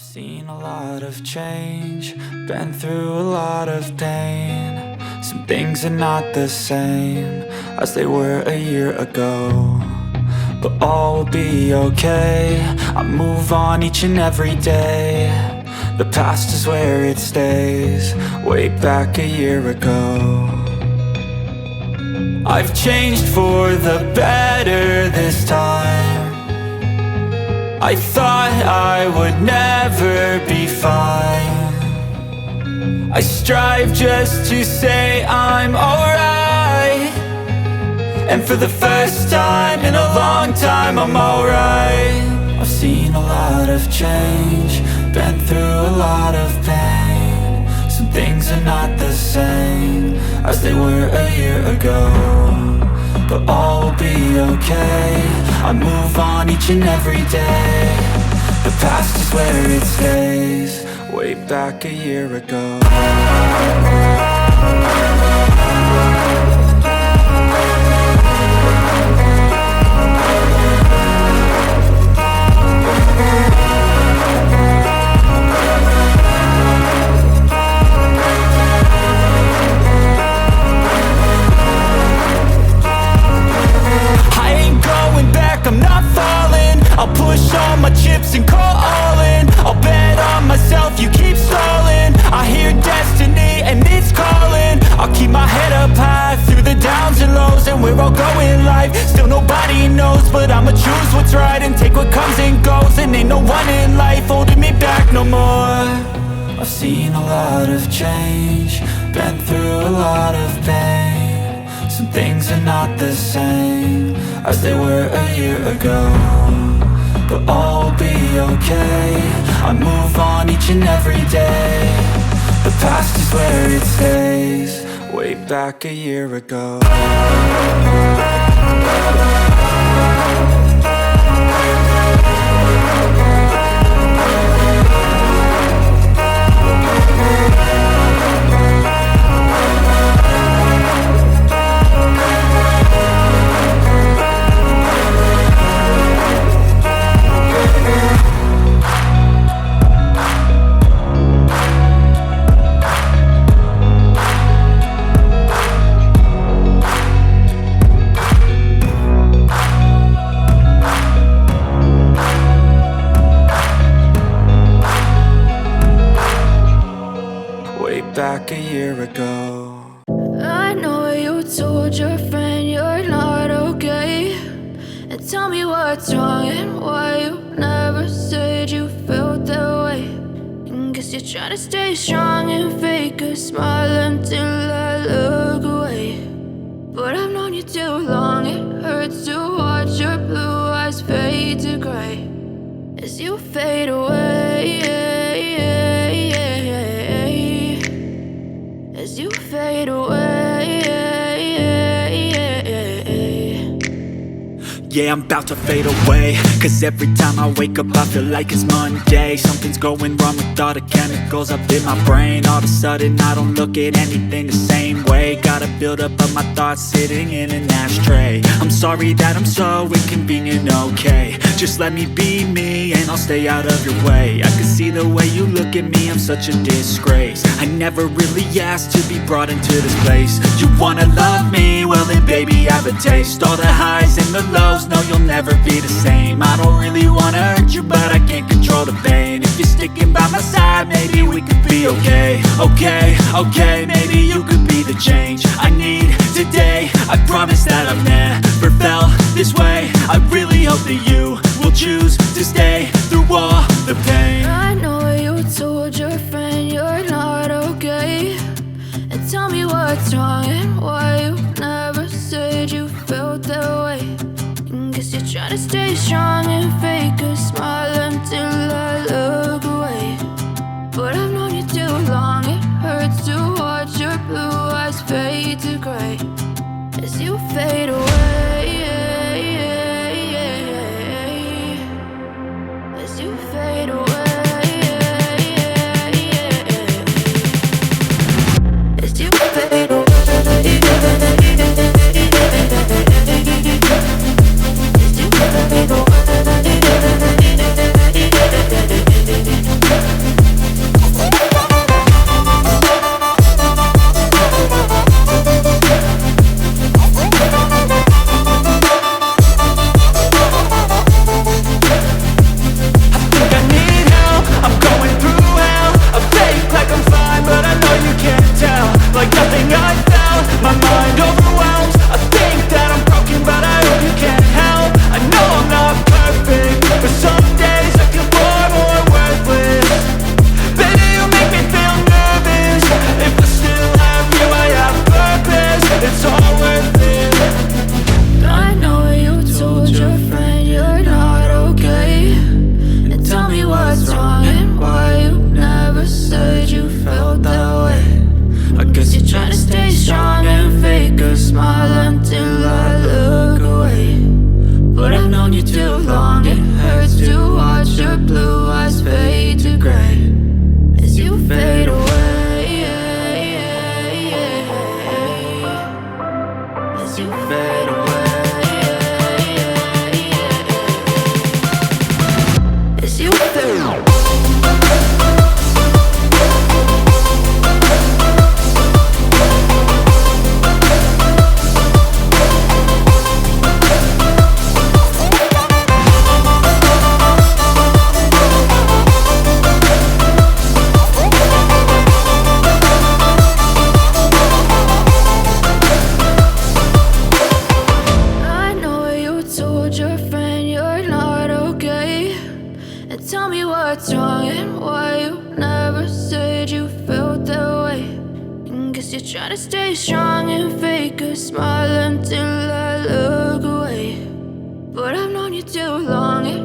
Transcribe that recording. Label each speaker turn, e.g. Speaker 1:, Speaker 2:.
Speaker 1: Seen a lot of change, been through a lot of pain. Some things are not the same as they were a year ago, but all will be okay. I move on each and every day. The past is where it stays, way back a year ago. I've changed for the better this time. I thought I would never be fine. I strive just to say I'm alright, and for the first time in a long time I'm alright. I've seen a lot of change, been through a lot of pain. Some things are not the same as they were a year ago, but all will be okay. I move on each and every day. The past is where it stays, way back a year ago. I'm not falling, I'll push all my chips and call all in. I'll bet on myself, you keep stalling. I hear destiny and it's calling. I'll keep my head up high through the downs and lows, and we're all going life. Still nobody knows, but I'ma choose what's right and take what comes and goes. And ain't no one in life holding me back no more. I've seen a lot of change, been through a lot of pain. Some things are not the same as they were a year ago, but all will be okay. I move on each and every day. The past is where it stays, way back a year ago. Back a year ago.
Speaker 2: I know you told your friend you're not okay, and tell me what's wrong and why you never said you felt that way. And guess you're trying to stay strong and fake a smile until I look away. But I've known you too long, it hurts to watch your blue eyes fade to gray as you fade away. As you fade away.
Speaker 1: Yeah, I'm about to fade away, cause every time I wake up I feel like it's Monday. Something's going wrong with all the chemicals up in my brain. All of a sudden I don't look at anything the same way. Got a buildup of my thoughts sitting in an ashtray. I'm sorry that I'm so inconvenient, okay. Just let me be me and I'll stay out of your way. I can see the way you look at me, I'm such a disgrace. I never really asked to be brought into this place. You wanna love me? Well then baby I have a taste. All the highs and the lows, no you'll never be the same. I don't really wanna hurt you, but I can't control the pain. If you're sticking by my side, maybe we could be okay. Okay, maybe you could be the change I need today. I promise that I've never felt this way. I really hope that you will choose to stay through all the pain.
Speaker 2: I know you told your friend you're not okay, and tell me what's wrong and why you never said you felt that way. And guess you're trying to stay strong and fake a smile until I look away. But I've known you too long, it hurts to watch your blue eyes fade to gray as you fade away. As you fade away. As you fade away. As you fade away. as you feel. Told your friend you're not okay, and tell me what's wrong and why you never said you felt that way. And guess you're trying to stay strong and fake a smile until I look away. But I've known you too long.